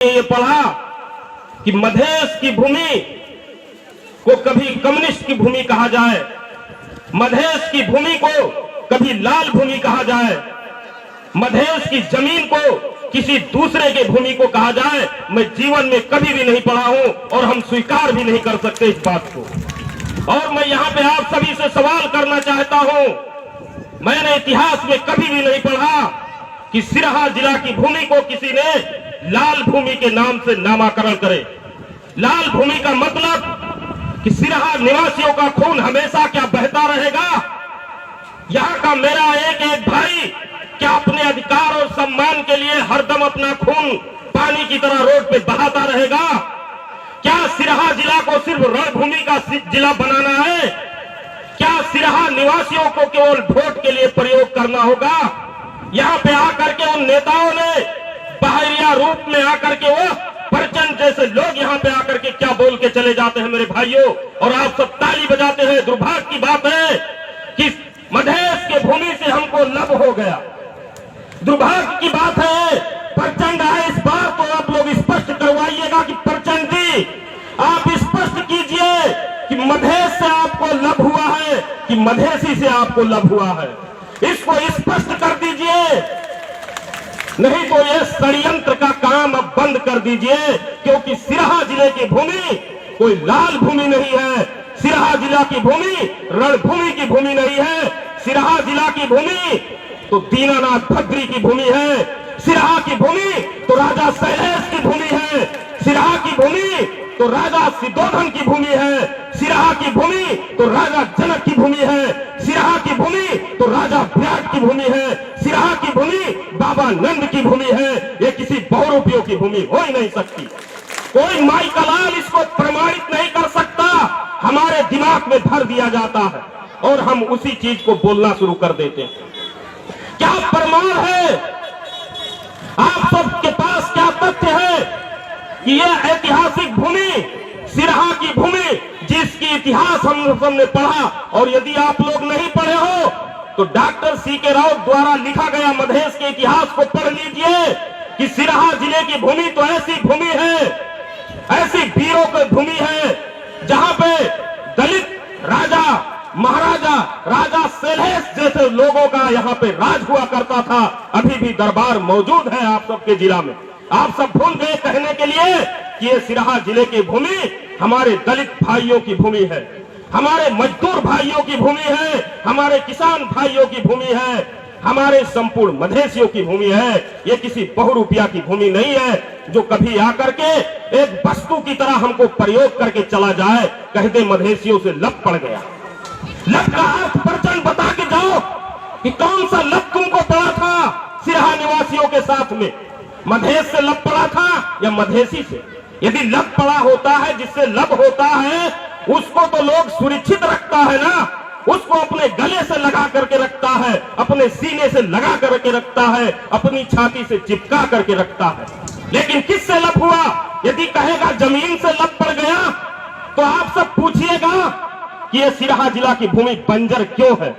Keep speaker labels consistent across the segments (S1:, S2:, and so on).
S1: ये पढ़ा कि मधेश की भूमि को कभी कम्युनिस्ट की भूमि कहा जाए, मधेश की भूमि को कभी लाल भूमि कहा जाए, मधेश की जमीन को किसी दूसरे के भूमि को कहा जाए, मैं जीवन में कभी भी नहीं पढ़ा हूं और हम स्वीकार भी नहीं कर सकते इस बात को। और मैं यहां पे आप सभी से सवाल करना चाहता हूं, मैंने इतिहास में कभी भी नहीं पढ़ा कि सिरहा जिला की भूमि को किसी ने लाल भूमि के नाम से नामाकरण करे। लाल भूमि का मतलब कि सिरहा निवासियों का खून हमेशा क्या बहता रहेगा? यहाँ का मेरा एक एक भाई क्या अपने अधिकार और सम्मान के लिए हरदम अपना खून पानी की तरह रोड पे बहाता रहेगा? क्या सिरहा जिला को सिर्फ रणभूमि का जिला बनाना है? क्या सिरहा निवासियों को केवल वोट के लिए प्रयोग करना होगा? यहाँ पे आकर के उन नेताओं ने बाहरिया रूप में आकर के वो प्रचंड जैसे लोग यहाँ पे आकर के क्या बोल के चले जाते हैं मेरे भाइयों, और आप सब ताली बजाते हैं। दुर्भाग्य की बात है कि मधेश के भूमि से हमको लब हो गया। दुर्भाग्य की बात है, प्रचंड आए इस बार तो आप लोग स्पष्ट करवाइएगा कि प्रचंड जी आप स्पष्ट कीजिए कि मधेश से आपको लब हुआ है कि मधेसी से आपको लब हुआ है, इसको स्पष्ट कर दीजिए। नहीं तो ये षड्यंत्र का काम अब बंद कर दीजिए, क्योंकि सिरहा जिले की भूमि कोई लाल भूमि नहीं है। सिरहा जिला की भूमि रणभूमि की भूमि नहीं है। सिरहा जिला की भूमि तो दीनानाथ भद्री की भूमि है। सिरहा की भूमि तो राजा शैलेश की भूमि है। सिरहा की भूमि तो राजा सिद्धोधन की भूमि है। सिरहा की भूमि तो राजा जनक की भूमि है। सिरहा की भूमि तो राजा विराट की भूमि है। सिरहा की भूमि बाबा नंद की भूमि है। ये किसी बहुरूपियों की भूमि हो ही नहीं सकती। कोई माई का लाल इसको प्रमाणित नहीं कर सकता। हमारे दिमाग में भर दिया जाता है और हम उसी चीज को बोलना शुरू कर देते हैं। क्या प्रमाण है? आप सबके पास क्या तथ्य है कि यह ऐतिहासिक भूमि सिरहा की भूमि जिसकी इतिहास हम सबने पढ़ा, और यदि आप लोग नहीं पढ़े हो तो डॉक्टर C.K. राव द्वारा लिखा गया मधेश के इतिहास को पढ़ लीजिए कि सिरहा जिले की भूमि तो ऐसी भूमि है, ऐसी वीरों की भूमि है जहां पे दलित राजा महाराजा राजा शैलेश जैसे लोगों का यहाँ पे राज हुआ करता था। अभी भी दरबार मौजूद है आप सबके जिला में। आप सब भूल गए कहने के लिए कि ये सिरहा जिले की भूमि हमारे दलित भाइयों की भूमि है, हमारे मजदूर भाइयों की भूमि है, हमारे किसान भाइयों की भूमि है, हमारे संपूर्ण मधेसियों की भूमि है। ये किसी बहुरूपिया की भूमि नहीं है जो कभी आकर के एक वस्तु की तरह हमको प्रयोग करके चला जाए, कह दे मधेसियों से लब पड़ गया। लब का अर्थ प्रचंड बता के जाओ कि कौन सा लब तुमको पड़ा था सिरहा निवासियों के साथ में? मधेश से लब पड़ा था या मधेसी से? यदि लब पड़ा होता है, जिससे लब होता है, उसको तो लोग सुरक्षित रखता है ना, उसको अपने गले से लगा करके रखता है, अपने सीने से लगा करके रखता है, अपनी छाती से चिपका करके रखता है। लेकिन किससे लब हुआ? यदि कहेगा जमीन से लब पड़ गया तो आप सब पूछिएगा कि ये सिरहा जिला की भूमि बंजर क्यों है?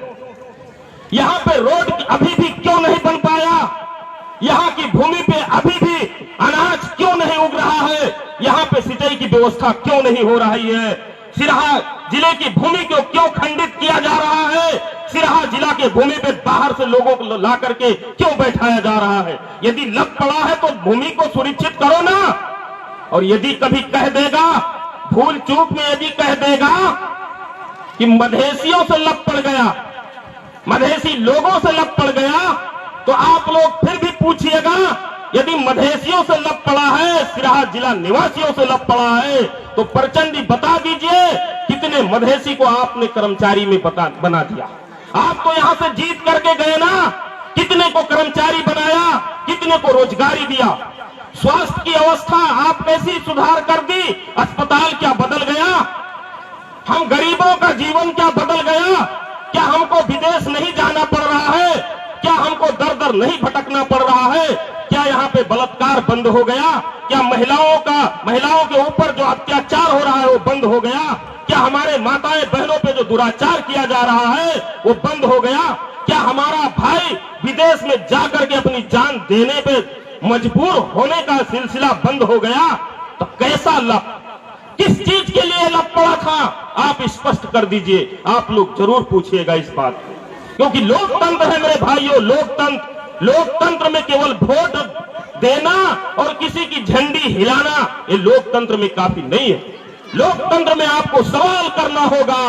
S1: यहाँ पे रोड अभी भी क्यों नहीं बन पाया? यहाँ की भूमि पे अभी भी अनाज क्यों नहीं उग रहा है? यहाँ पे सिंचाई की व्यवस्था क्यों नहीं हो रही है? सिरहा जिले की भूमि को क्यों खंडित किया जा रहा है? सिरहा जिला के भूमि पे बाहर से लोगों को ला करके क्यों बैठाया जा रहा है? यदि लब पड़ा है तो भूमि को सुरक्षित करो ना। और यदि कभी कह देगा, भूल चूक में यदि कह देगा कि मधेसियों से लब पड़ गया, मधेसी लोगों से लब पड़ गया, तो आप लोग फिर भी पूछिएगा, यदि मधेसियों से लब पड़ा है, सिरहा जिला निवासियों से लब पड़ा है, तो प्रचंडी बता दीजिए कितने मधेसी को आपने कर्मचारी में बना दिया? आप तो यहां से जीत करके गए ना, कितने को कर्मचारी बनाया, कितने को रोजगारी दिया? स्वास्थ्य की अवस्था आप कैसी सुधार कर दी? अस्पताल क्या बदल गया? हम गरीबों का जीवन क्या बदल गया? क्या हमको विदेश नहीं जाना पड़ रहा है? क्या हमको दर दर नहीं भटकना पड़ रहा है? क्या यहाँ पे बलात्कार बंद हो गया? क्या महिलाओं के ऊपर जो अत्याचार हो रहा है वो बंद हो गया? क्या हमारे माताएं बहनों पे जो दुराचार किया जा रहा है वो बंद हो गया? क्या हमारा भाई विदेश में जाकर के अपनी जान देने पे मजबूर होने का सिलसिला बंद हो गया तो कैसा लप, किस चीज के लिए लप पड़ा था, आप स्पष्ट कर दीजिए। आप लोग जरूर पूछिएगा इस बात को, क्योंकि लोकतंत्र है मेरे भाइयों, लोकतंत्र। लोकतंत्र में केवल वोट देना और किसी की झंडी हिलाना ये लोकतंत्र में काफी नहीं है। लोकतंत्र में आपको सवाल करना होगा,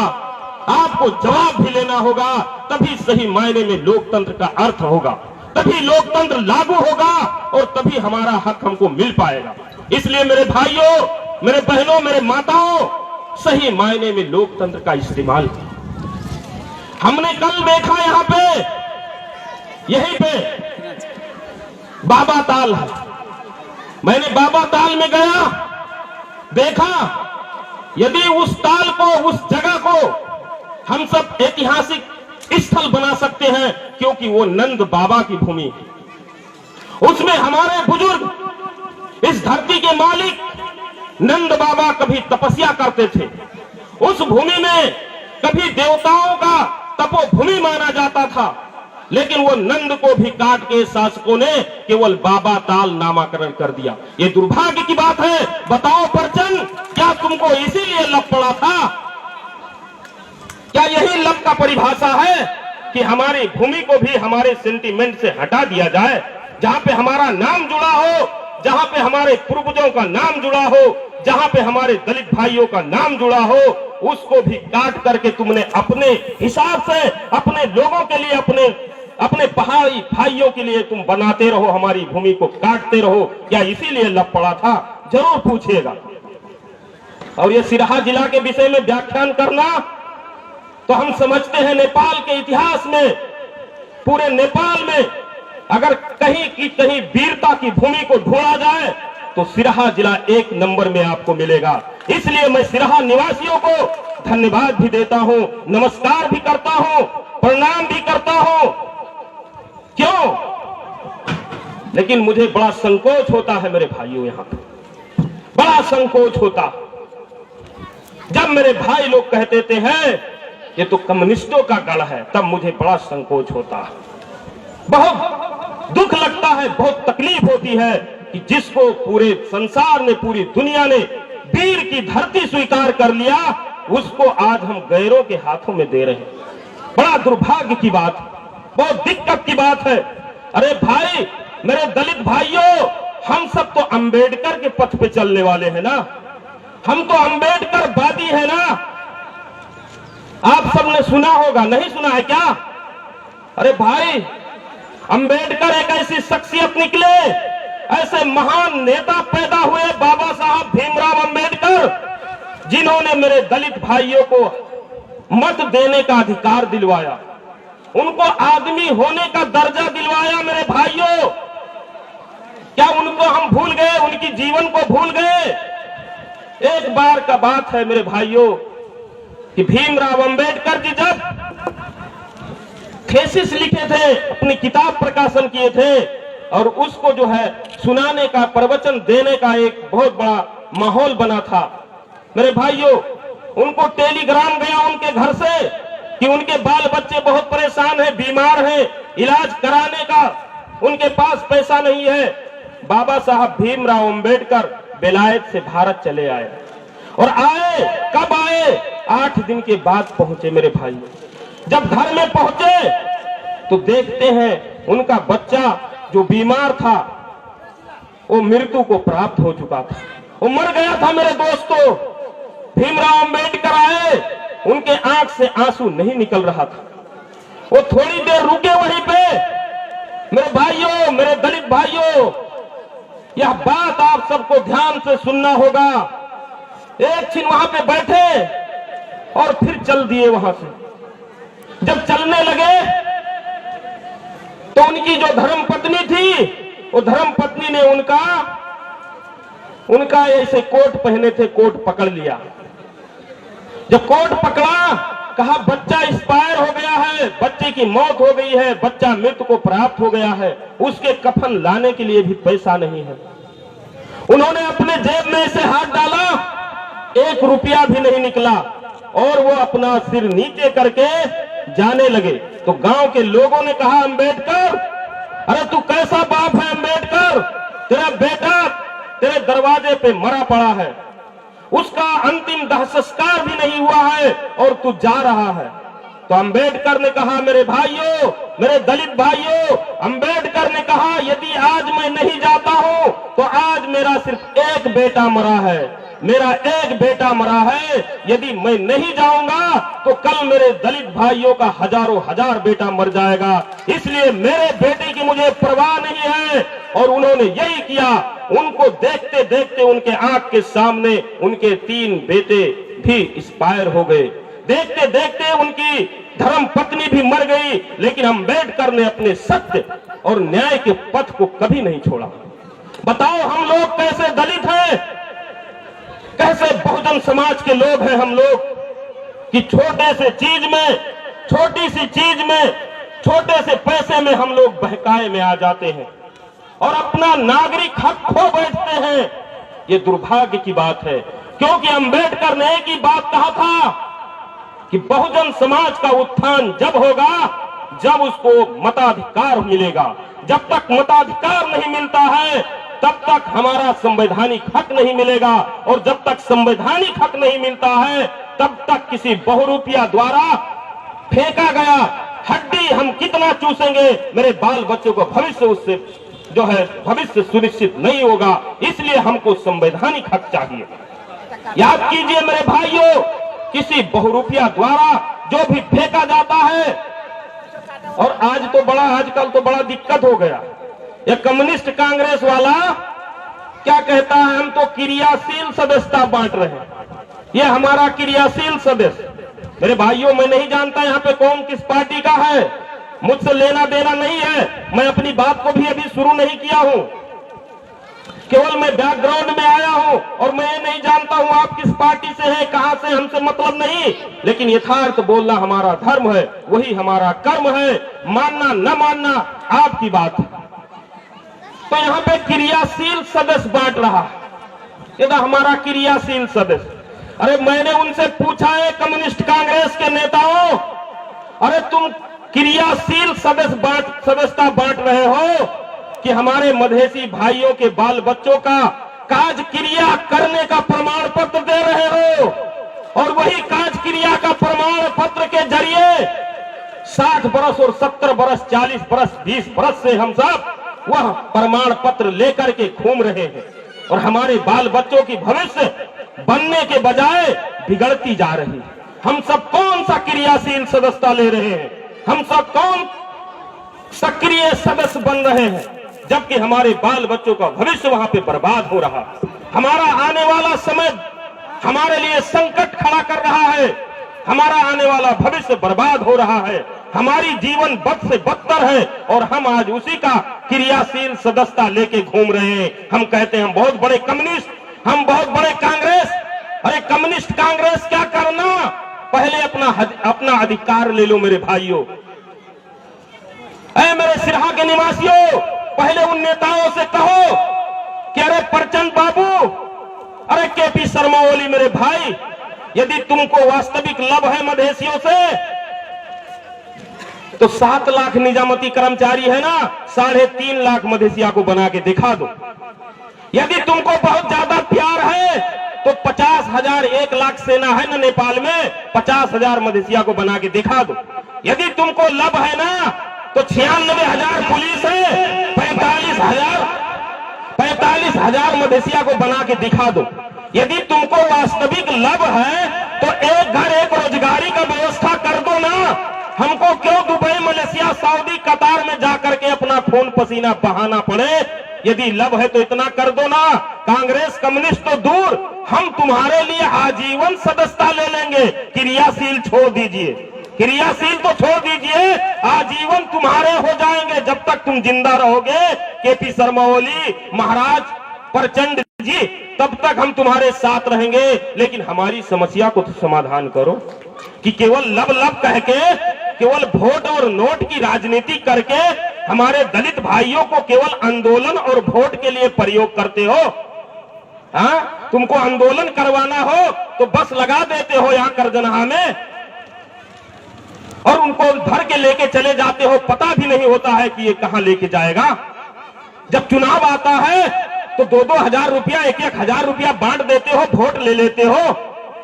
S1: आपको जवाब भी लेना होगा, तभी सही मायने में लोकतंत्र का अर्थ होगा, तभी लोकतंत्र लागू होगा और तभी हमारा हक हमको मिल पाएगा। इसलिए मेरे भाइयों, मेरे बहनों, मेरे माताओं, सही मायने में लोकतंत्र का इस्तेमाल हमने कल देखा। यहां पे यहीं पे बाबा ताल है, मैंने बाबा ताल में गया, देखा यदि उस ताल को, उस जगह को हम सब ऐतिहासिक स्थल बना सकते हैं, क्योंकि वो नंद बाबा की भूमि है। उसमें हमारे बुजुर्ग, इस धरती के मालिक नंद बाबा कभी तपस्या करते थे। उस भूमि में कभी देवताओं का तपोभूमि माना जाता था, लेकिन वो नंद को भी काट के शासकों ने केवल बाबा ताल नामाकरण कर दिया। ये दुर्भाग्य की बात है। बताओ परचन, क्या तुमको इसीलिए लप पड़ा था? क्या यही लप का परिभाषा है कि हमारी भूमि को भी हमारे सेंटीमेंट से हटा दिया जाए? जहां पे हमारा नाम जुड़ा हो, जहां पे हमारे पूर्वजों का नाम जुड़ा हो, जहां पे हमारे दलित भाइयों का नाम जुड़ा हो, उसको भी काट करके तुमने अपने हिसाब से, अपने लोगों के लिए, अपने पहाड़ी भाइयों के लिए तुम बनाते रहो, हमारी भूमि को काटते रहो। क्या इसीलिए लप पड़ा था? जरूर पूछिएगा। और ये सिरहा जिला के विषय में व्याख्यान करना, तो हम समझते हैं नेपाल के इतिहास में, पूरे नेपाल में अगर कहीं की कहीं वीरता की भूमि को ढूंढा जाए तो सिरहा जिला एक नंबर में आपको मिलेगा। इसलिए मैं सिरहा निवासियों को धन्यवाद भी देता हूं, नमस्कार भी करता हूं, प्रणाम भी करता हूं। क्यों? लेकिन मुझे बड़ा संकोच होता है मेरे भाइयों, यहां पर बड़ा संकोच होता जब मेरे भाई लोग कहते हैं ये तो कम्युनिस्टों का गढ़ है, तब मुझे बड़ा संकोच होता है। बहुत दुख लगता है, बहुत तकलीफ होती है कि जिसको पूरे संसार ने, पूरी दुनिया ने वीर की धरती स्वीकार कर लिया, उसको आज हम गैरों के हाथों में दे रहे हैं। बड़ा दुर्भाग्य की बात, बहुत दिक्कत की बात है। अरे भाई, मेरे दलित भाइयों, हम सब तो अंबेडकर के पथ पे चलने वाले हैं ना, हम तो अंबेडकर वादी है ना। आप सबने सुना होगा, नहीं सुना है क्या? अरे भाई, अंबेडकर एक ऐसी शख्सियत निकले, ऐसे महान नेता पैदा हुए, बाबा साहब भीमराव अंबेडकर, जिन्होंने मेरे दलित भाइयों को मत देने का अधिकार दिलवाया, उनको आदमी होने का दर्जा दिलवाया। मेरे भाइयों, क्या उनको हम भूल गए? उनकी जीवन को भूल गए? एक बार का बात है मेरे भाइयों कि भीमराव अंबेडकर जी जब थेसिस लिखे थे, अपनी किताब प्रकाशन किए थे, और उसको जो है सुनाने का, प्रवचन देने का एक बहुत बड़ा माहौल बना था। मेरे भाइयों, उनको टेलीग्राम गया उनके घर से कि उनके बाल बच्चे बहुत परेशान हैं, बीमार हैं, इलाज कराने का उनके पास पैसा नहीं है। बाबा साहब भीमराव अंबेडकर बेलायत से भारत चले आए, और आए कब आए? 8 दिन के बाद पहुंचे मेरे भाई। जब घर में पहुंचे तो देखते हैं उनका बच्चा जो बीमार था वो मृत्यु को प्राप्त हो चुका था, वो मर गया था। मेरे दोस्तों, भीमराव अंबेडकर आए, उनके आंख से आंसू नहीं निकल रहा था। वो थोड़ी देर रुके वहीं पे। मेरे भाइयों, मेरे दलित भाइयों, यह बात आप सबको ध्यान से सुनना होगा। एक क्षण वहां पे बैठे और फिर चल दिए वहां से। जब चलने लगे तो उनकी जो धर्म पत्नी थी, वो धर्म पत्नी ने उनका ऐसे कोट पहने थे, कोट पकड़ लिया। जब कोट पकड़ा, कहा बच्चा एक्सपायर हो गया है, बच्चे की मौत हो गई है, बच्चा मृत्यु को प्राप्त हो गया है, उसके कफन लाने के लिए भी पैसा नहीं है। उन्होंने अपने जेब में से हाथ डाला, 1 रुपया भी नहीं निकला, और वो अपना सिर नीचे करके जाने लगे। तो गांव के लोगों ने कहा, अंबेडकर, अरे तू कैसा बाप है अंबेडकर, तेरा बेटा तेरे दरवाजे पे मरा पड़ा है, उसका अंतिम दाह संस्कार भी नहीं हुआ है और तू जा रहा है। तो अंबेडकर ने कहा, मेरे भाइयों, मेरे दलित भाइयों, अंबेडकर ने कहा यदि आज मैं नहीं जाता हूं तो आज मेरा सिर्फ एक बेटा मरा है, मेरा एक बेटा मरा है। यदि मैं नहीं जाऊंगा तो कल मेरे दलित भाइयों का हजारों हजार बेटा मर जाएगा, इसलिए मेरे बेटे की मुझे परवाह नहीं है। और उन्होंने यही किया। उनको देखते देखते उनके आंख के सामने उनके 3 बेटे भी एक्सपायर हो गए, देखते देखते उनकी धर्म पत्नी भी मर गई, लेकिन अंबेडकर ने अपने सत्य और न्याय के पथ को कभी नहीं छोड़ा। बताओ हम लोग कैसे दलित हैं, कैसे बहुजन समाज के लोग हैं हम लोग, कि छोटे से चीज में, छोटी सी चीज में, छोटे से पैसे में हम लोग बहकाए में आ जाते हैं और अपना नागरिक हक खो बैठते हैं। ये दुर्भाग्य की बात है, क्योंकि अंबेडकर ने एक ही बात कहा था कि बहुजन समाज का उत्थान जब होगा जब उसको मताधिकार मिलेगा। जब तक मताधिकार नहीं मिलता है तब तक हमारा संवैधानिक हक नहीं मिलेगा, और जब तक संवैधानिक हक नहीं मिलता है तब तक किसी बहुरूपिया द्वारा फेंका गया हड्डी हम कितना चूसेंगे, मेरे बाल बच्चों को भविष्य उससे जो है भविष्य सुनिश्चित नहीं होगा। इसलिए हमको संवैधानिक हक चाहिए। याद कीजिए मेरे भाइयों, किसी बहुरूपिया द्वारा जो भी फेंका जाता है, और आजकल तो बड़ा दिक्कत हो गया। ये कम्युनिस्ट कांग्रेस वाला क्या कहता है, हम तो क्रियाशील सदस्यता बांट रहे हैं। ये हमारा क्रियाशील सदस्य, मेरे भाइयों मैं नहीं जानता यहाँ पे कौन किस पार्टी का है, मुझसे लेना देना नहीं है। मैं अपनी बात को भी अभी शुरू नहीं किया हूं, केवल मैं बैकग्राउंड में आया हूं और मैं ये नहीं जानता हूं आप किस पार्टी से हैं, कहां से, हमसे मतलब नहीं। लेकिन यथार्थ बोलना हमारा धर्म है, वही हमारा कर्म है, मानना न मानना आपकी बात है। तो यहाँ पे क्रियाशील सदस्य बांट रहा, ये तो हमारा क्रियाशील सदस्य। अरे मैंने उनसे पूछा है कम्युनिस्ट कांग्रेस के नेताओं, अरे तुम क्रियाशील सदस्यता बांट रहे हो कि हमारे मधेसी भाइयों के बाल बच्चों का काज क्रिया करने का प्रमाण पत्र दे रहे हो, और वही काज क्रिया का प्रमाण पत्र के जरिए 60 बरस और 70 बरस, 40 बरस, 20 बरस से हम सब वह प्रमाण पत्र लेकर के घूम रहे हैं, और हमारे बाल बच्चों की भविष्य बनने के बजाय बिगड़ती जा रही है। हम सब कौन सा क्रियाशील सदस्यता ले रहे हैं, हम सब कौन सक्रिय सदस्य बन रहे हैं, जबकि हमारे बाल बच्चों का भविष्य वहां पे बर्बाद हो रहा। हमारा आने वाला समय हमारे लिए संकट खड़ा कर रहा है, हमारा आने वाला भविष्य बर्बाद हो रहा है, हमारी जीवन बद से बदतर है, और हम आज उसी का क्रियाशील सदस्यता लेके घूम रहे हैं। हम कहते हैं हम बहुत बड़े कम्युनिस्ट, हम बहुत बड़े कांग्रेस। अरे कम्युनिस्ट कांग्रेस क्या करना, पहले अपना अधिकार ले लो मेरे भाइयों। ऐ मेरे सिरहा के निवासियों, पहले उन नेताओं से कहो कि अरे प्रचंड बाबू, अरे केपी शर्मा ओली मेरे भाई, यदि तुमको वास्तविक लव है मधेसियों से तो 7 लाख निजामती कर्मचारी है ना, 3.5 लाख मधेसिया को बना के दिखा दो। यदि तुमको बहुत ज्यादा प्यार है तो 50,000, 1 लाख सेना है ना नेपाल में, 50,000 मधेसिया को बना के दिखा दो। यदि तुमको लब है ना तो 96,000 पुलिस है, 45,000 मधेसिया को बना के दिखा दो। यदि तुमको वास्तविक लब है तो एक घर एक रोजगारी का व्यवस्था कर दो ना। हमको क्यों दुबई, मलेशिया, सऊदी, कतार में जाकर के अपना खून पसीना बहाना पड़े। यदि लब है तो इतना कर दो ना। कांग्रेस कम्युनिस्ट तो दूर, हम तुम्हारे लिए आजीवन सदस्यता ले लेंगे। क्रियाशील छोड़ दीजिए, क्रियाशील तो छोड़ दीजिए, आजीवन तुम्हारे हो जाएंगे जब तक तुम जिंदा रहोगे। केपी शर्मा ओली महाराज, प्रचंड जी, तब तक हम तुम्हारे साथ रहेंगे। लेकिन हमारी समस्या को तो समाधान करो कि केवल लब लब कह के, केवल वोट और नोट की राजनीति करके हमारे दलित भाइयों को केवल आंदोलन और वोट के लिए प्रयोग करते हो। हाँ, तुमको आंदोलन करवाना हो तो बस लगा देते हो यहाँ करजनहा में, और उनको भर के लेके चले जाते हो, पता भी नहीं होता है कि ये कहां लेके जाएगा। जब चुनाव आता है तो 2-2 रुपया 1-1 रुपया बांट देते हो, वोट ले लेते हो।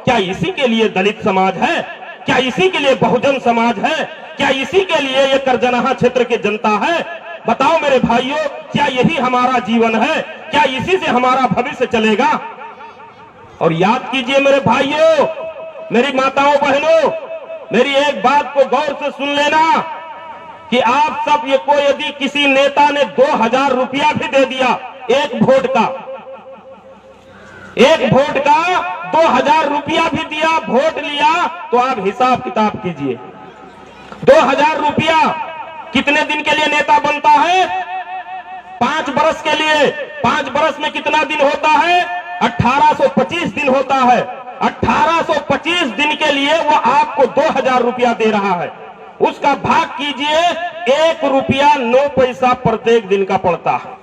S1: क्या इसी के लिए दलित समाज है? क्या इसी के लिए बहुजन समाज है? क्या इसी के लिए ये करजनाहा क्षेत्र की जनता है? बताओ मेरे भाइयों, क्या यही हमारा जीवन है? क्या इसी से हमारा भविष्य चलेगा? और याद कीजिए मेरे भाइयों, मेरी माताओं बहनों, मेरी एक बात को गौर से सुन लेना कि आप सब ये को यदि किसी नेता ने 2000 रुपया भी दे दिया एक वोट का 2000 रुपया भी दिया, वोट लिया, तो आप हिसाब किताब कीजिए 2000 रुपया कितने दिन के लिए नेता बनता है? 5 बरस के लिए। 5 बरस में कितना दिन होता है? 1825 दिन होता है। 1825 दिन के लिए वो आपको 2000 रुपया दे रहा है। उसका भाग कीजिए, 1 रुपया 9 पैसा प्रत्येक दिन का पड़ता है।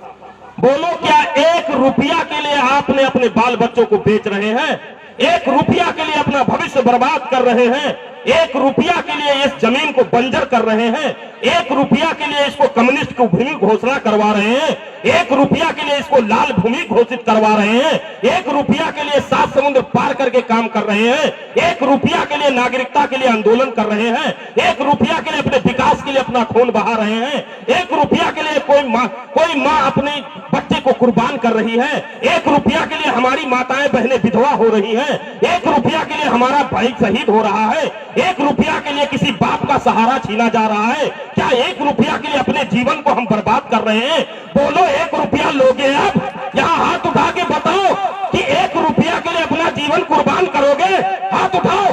S1: बोलो, क्या 1 रुपया के लिए आपने अपने बाल बच्चों को बेच रहे हैं? 1 रुपया के लिए अपना भविष्य बर्बाद कर रहे हैं? 1 रुपया के लिए इस जमीन को बंजर कर रहे हैं? 1 रुपया के लिए इसको कम्युनिस्ट की भूमि घोषणा करवा रहे हैं? 1 रुपया के लिए इसको लाल भूमि घोषित करवा रहे हैं? 1 रुपया के लिए 7 समुद्र पार करके काम कर रहे हैं? 1 रुपया के लिए नागरिकता के लिए आंदोलन कर रहे हैं? 1 रुपया के लिए अपने विकास के लिए अपना खून बहा रहे हैं? 1 रुपया के लिए कोई माँ अपने बच्चे को कुर्बान कर रही है? 1 रुपया के लिए हमारी माताएं बहनें विधवा हो रही हैं? 1 रुपया के लिए हमारा भाई शहीद हो रहा है? 1 रुपया के लिए किसी बाप का सहारा छीना जा रहा है? क्या 1 रुपया के लिए अपने जीवन को हम बर्बाद कर रहे हैं? बोलो, 1 रुपया लोगे? अब यहाँ हाथ उठा के बताओ कि 1 रुपया के लिए अपना जीवन कुर्बान करोगे? हाथ उठाओ,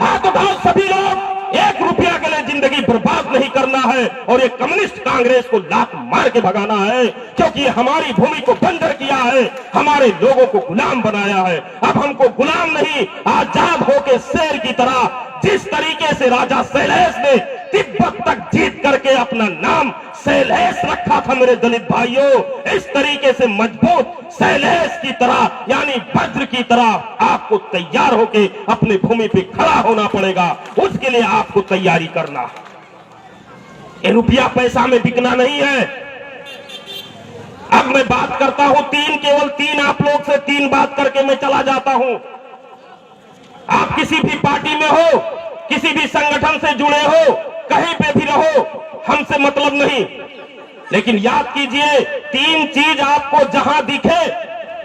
S1: हाथ उठाओ सभी लोग। 1 रुपया के लिए जिंदगी बर्बाद नहीं करना है और ये कम्युनिस्ट कांग्रेस को लात मार के भगाना है, क्योंकि हमारी भूमि को बंजर किया है, हमारे लोगों को गुलाम बनाया है। अब हमको गुलाम नहीं, आजाद होके शेर की तरह, जिस तरीके से राजा शैलेश ने तिब्बत तक जीत करके अपना नाम शैलेश रखा था मेरे दलित भाइयों, इस तरीके से मजबूत शैलेश की तरह यानी वज्र की तरह आपको तैयार होके अपनी भूमि पे खड़ा होना पड़ेगा। उसके लिए आपको तैयारी करना। ये रुपया पैसा में बिकना नहीं है। अब मैं बात करता हूं केवल तीन आप लोग से 3 बात करके मैं चला जाता हूं। आप किसी भी पार्टी में हो, किसी भी संगठन से जुड़े हो, कहीं पे भी रहो, हमसे मतलब नहीं, लेकिन याद कीजिए 3 चीज आपको जहां दिखे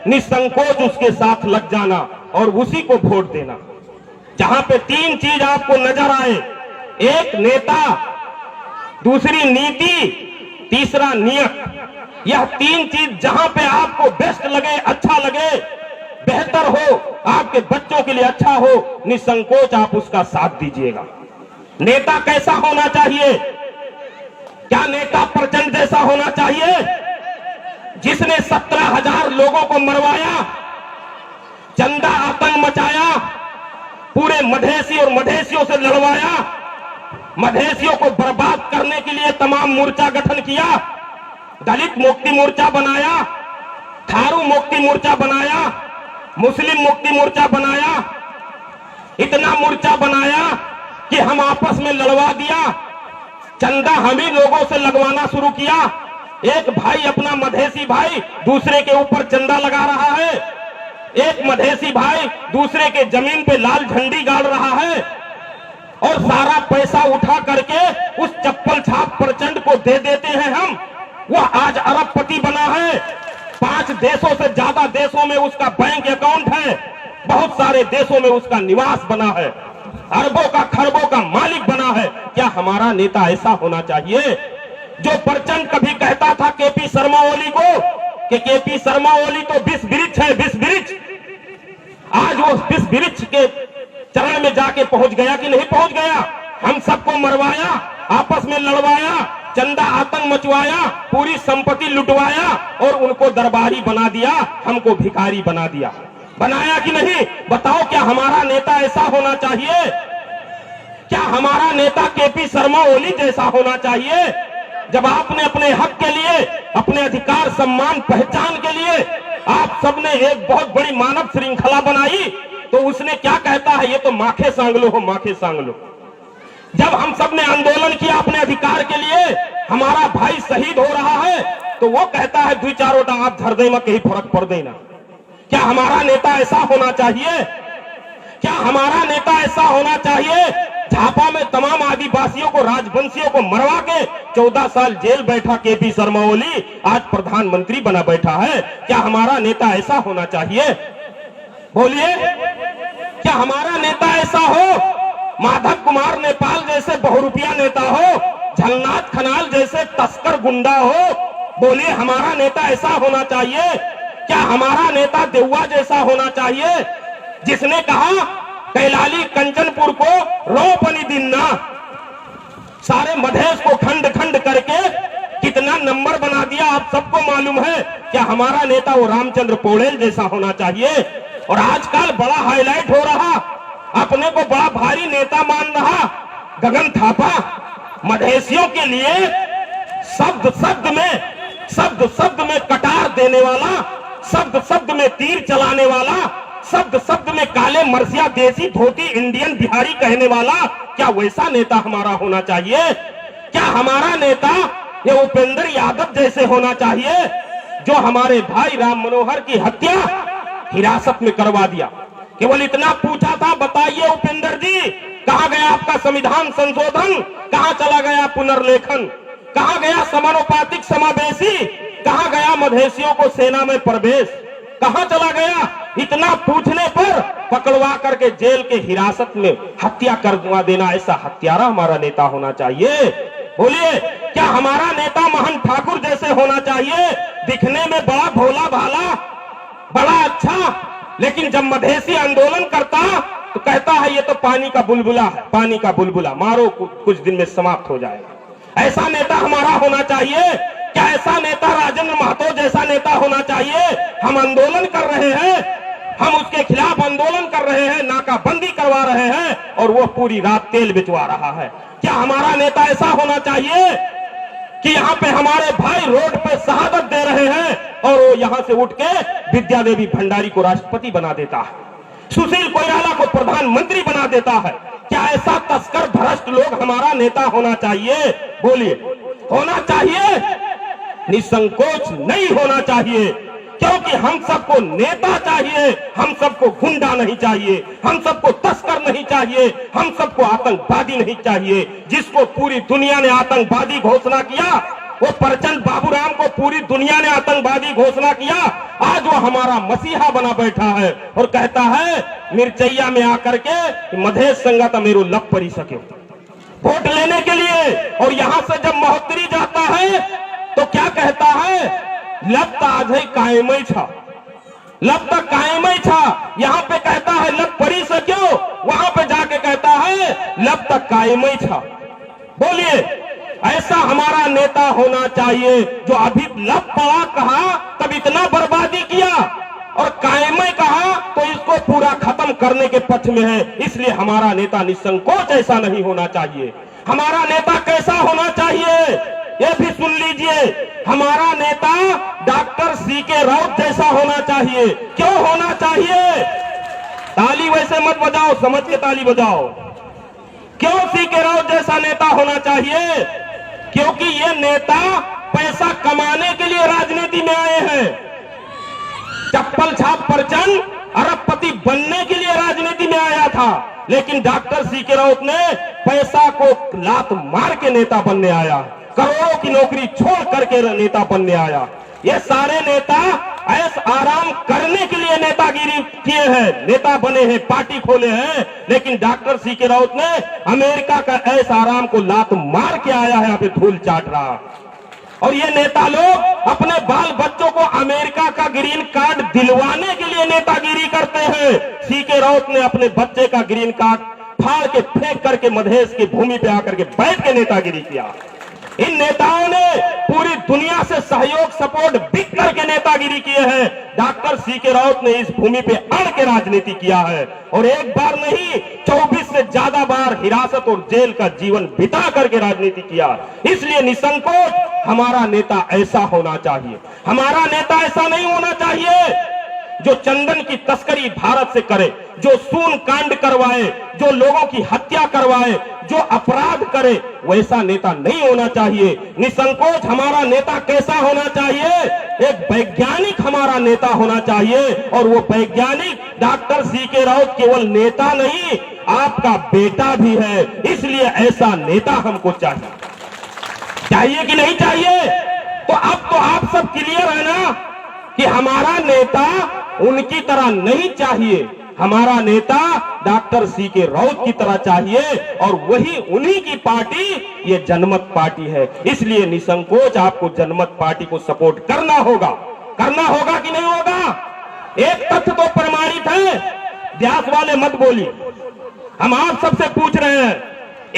S1: निसंकोच उसके साथ लग जाना और उसी को वोट देना। जहां पे 3 चीज आपको नजर आए, एक नेता, दूसरी नीति, तीसरा नियत, यह 3 चीज जहां पे आपको बेस्ट लगे, अच्छा लगे, बेहतर हो, आपके बच्चों के लिए अच्छा हो, निसंकोच आप उसका साथ दीजिएगा। नेता कैसा होना चाहिए? क्या नेता प्रचंड जैसा होना चाहिए जिसने 17,000 लोगों को मरवाया, चंदा आतंक मचाया, पूरे मधेसी और मधेसियों से लड़वाया, मधेसियों को बर्बाद करने के लिए तमाम मोर्चा गठन किया, दलित मुक्ति मोर्चा बनाया, थारू मुक्ति मोर्चा बनाया, मुस्लिम मुक्ति मोर्चा बनाया, इतना मोर्चा बनाया कि हम आपस में लड़वा दिया, चंदा हम ही लोगों से लगवाना शुरू किया। एक भाई अपना मधेसी भाई दूसरे के ऊपर चंदा लगा रहा है, एक मधेसी भाई दूसरे के जमीन पे लाल झंडी गाड़ रहा है और सारा पैसा उठा करके उस चप्पल छाप प्रचंड को दे देते हैं हम। वह आज अरबपति बना है, 5 देशों से ज्यादा देशों में उसका बैंक अकाउंट है, बहुत सारे देशों में उसका निवास बना है, अरबों का खरबों का मालिक बना है। क्या हमारा नेता ऐसा होना चाहिए? जो प्रचंड कभी कहता था केपी शर्मा ओली को कि केपी शर्मा ओली तो 20 वृक्ष है, 20 वृक्ष, आज वो 20 वृक्ष के चरण में जाके पहुंच गया कि नहीं पहुंच गया? हम सबको मरवाया, आपस में लड़वाया, चंदा आतंक मचवाया, पूरी संपत्ति लुटवाया और उनको दरबारी बना दिया, हमको भिखारी बना दिया। बनाया कि नहीं? बताओ, क्या हमारा नेता ऐसा होना चाहिए? क्या हमारा नेता केपी शर्मा ओली जैसा होना चाहिए? जब आपने अपने हक के लिए, अपने अधिकार सम्मान पहचान के लिए आप सबने एक बहुत बड़ी मानव श्रृंखला बनाई, तो उसने क्या कहता है? ये तो माखे सांग लो हो, माखे सांग लो। जब हम सब ने आंदोलन किया अपने अधिकार के लिए, हमारा भाई शहीद हो रहा है, तो वो कहता है दुई चारोटा आप धर दे में कहीं फर्क पड़ देना। क्या हमारा नेता ऐसा होना चाहिए? क्या हमारा नेता ऐसा होना चाहिए? झापा में तमाम आदिवासियों को, राजवंशियों को मरवा के 14 साल जेल बैठा केपी शर्मा ओली आज प्रधानमंत्री बना बैठा है। क्या हमारा नेता ऐसा होना चाहिए? बोलिए, क्या हमारा नेता ऐसा हो? माधव कुमार नेपाल जैसे बहुरुपिया नेता हो, झलनाथ खनाल जैसे तस्कर गुंडा हो? बोलिए, हमारा नेता ऐसा होना चाहिए? क्या हमारा नेता देउआ जैसा होना चाहिए, जिसने कहा कैलाली कंचनपुर को रोपनी दिन्ना, सारे मधेश को खंड खंड करके कितना नंबर बना दिया आप सबको मालूम है? क्या हमारा नेता वो रामचंद्र पौड़ेल जैसा होना चाहिए? और आजकल बड़ा हाईलाइट हो रहा, अपने को बड़ा भारी नेता मान रहा गगन थापा, मधेशियों के लिए शब्द शब्द में कटार देने वाला, शब्द शब्द में तीर चलाने वाला, शब्द शब्द में काले मर्सिया देसी धोती इंडियन बिहारी कहने वाला, क्या वैसा नेता हमारा होना चाहिए? क्या हमारा नेता ये उपेंद्र यादव जैसे होना चाहिए, जो हमारे भाई राम मनोहर की हत्या हिरासत में करवा दिया? केवल इतना पूछा था, बताइए उपेंद्र जी, कहां गया आपका संविधान संशोधन? कहां चला गया पुनर्लेखन? कहां गया समानुपातिक समावेशी? कहां गया मधेशियों को सेना में प्रवेश? कहां चला गया? इतना पूछने पर पकड़वा करके जेल के हिरासत में हत्या करवा देना, ऐसा हत्यारा हमारा नेता होना चाहिए? बोलिए, क्या हमारा नेता महंत ठाकुर जैसे होना चाहिए, दिखने में बड़ा भोला भाला, बड़ा अच्छा, लेकिन जब मधेसी आंदोलन करता तो कहता है ये तो पानी का बुलबुला है, पानी का बुलबुला, मारो कुछ दिन में समाप्त हो जाएगा। ऐसा नेता हमारा होना चाहिए? क्या ऐसा नेता राजेंद्र महतो जैसा नेता होना चाहिए? हम आंदोलन कर रहे हैं, हम उसके खिलाफ आंदोलन कर रहे हैं, नाकाबंदी करवा रहे हैं, और वो पूरी रात तेल बिचवा रहा है। क्या हमारा नेता ऐसा होना चाहिए कि यहाँ पे हमारे भाई रोड पे शहादत दे रहे हैं और वो यहाँ से उठ के विद्या देवी भंडारी को राष्ट्रपति बना देता है, सुशील कोइराला को प्रधानमंत्री बना देता है? क्या ऐसा तस्कर भ्रष्ट लोग हमारा नेता होना चाहिए? बोलिए, होना चाहिए? निसंकोच नहीं होना चाहिए, क्योंकि हम सबको नेता चाहिए, हम सबको गुंडा नहीं चाहिए, हम सबको तस्कर नहीं चाहिए, हम सबको आतंकवादी नहीं चाहिए। जिसको पूरी दुनिया ने आतंकवादी घोषणा किया, वो प्रचंड बाबूराम को पूरी दुनिया ने आतंकवादी घोषणा किया, आज वो हमारा मसीहा बना बैठा है और कहता है मिर्चैया में आकर के मधेश संगत मेरो लब परी सके वोट लेने के लिए। और यहां से जब महोत्तरी जाता है तो क्या कहता है, लब तो आज है कायम था, लब तो कायम था। यहाँ पे कहता है लब परी से क्यों, वहां पे जाके कहता है लब तो कायम था। बोलिए, ऐसा हमारा नेता होना चाहिए जो अभी लब पड़ा कहा तब इतना बर्बादी किया, और कायम कहा तो इसको पूरा खत्म करने के पक्ष में है। इसलिए हमारा नेता निसंकोच ऐसा नहीं होना चाहिए। हमारा नेता कैसा होना चाहिए ये भी सुन लीजिए, हमारा नेता डॉक्टर सीके राउत जैसा होना चाहिए। क्यों होना चाहिए? ताली वैसे मत बजाओ, समझ के ताली बजाओ। क्यों सीके राउत जैसा नेता होना चाहिए? क्योंकि ये नेता पैसा कमाने के लिए राजनीति में आए हैं, चप्पल छाप प्रचंड अरबपति बनने के लिए राजनीति में आया था, लेकिन डॉक्टर सीके राउत ने पैसा को लात मार के नेता बनने आया, करोड़ों की नौकरी छोड़ करके नेता बनने आया। ये सारे नेता ऐस आराम करने के लिए नेतागिरी किए हैं, नेता बने हैं, पार्टी खोले हैं, लेकिन डॉक्टर सीके राउत ने अमेरिका का ऐस आराम को लात मार के आया है, यहाँ पे धूल चाट रहा। और ये नेता लोग अपने बाल बच्चों को अमेरिका का ग्रीन कार्ड दिलवाने के लिए नेतागिरी करते हैं। सीके राउत ने अपने बच्चे का ग्रीन कार्ड फाड़ के फेंक करके मधेश की भूमि पे आकर के बैठ के नेतागिरी किया। इन नेताओं ने पूरी दुनिया से सहयोग सपोर्ट बिक करके नेतागिरी किए हैं। डॉक्टर सीके राउत ने इस भूमि पे अड़ के राजनीति किया है, और एक बार नहीं 24 से ज्यादा बार हिरासत और जेल का जीवन बिता करके राजनीति किया। इसलिए निसंकोच हमारा नेता ऐसा होना चाहिए। हमारा नेता ऐसा नहीं होना चाहिए जो चंदन की तस्करी भारत से करे, जो सून कांड करवाए, जो लोगों की हत्या करवाए, जो अपराध करे, वैसा नेता नहीं होना चाहिए। निसंकोच हमारा नेता कैसा होना चाहिए? एक वैज्ञानिक हमारा नेता होना चाहिए, और वो वैज्ञानिक डॉक्टर सीके राउत केवल नेता नहीं, आपका बेटा भी है। इसलिए ऐसा नेता हमको चाहिए कि नहीं चाहिए? तो अब तो आप सब क्लियर है ना कि हमारा नेता उनकी तरह नहीं चाहिए, हमारा नेता डॉक्टर सीके राउत की तरह चाहिए, और वही उन्हीं की पार्टी ये जनमत पार्टी है। इसलिए निसंकोच आपको जनमत पार्टी को सपोर्ट करना होगा कि नहीं होगा? एक तथ्य तो प्रमाणित है, व्यास वाले मत बोलिए, हम आप सबसे पूछ रहे हैं,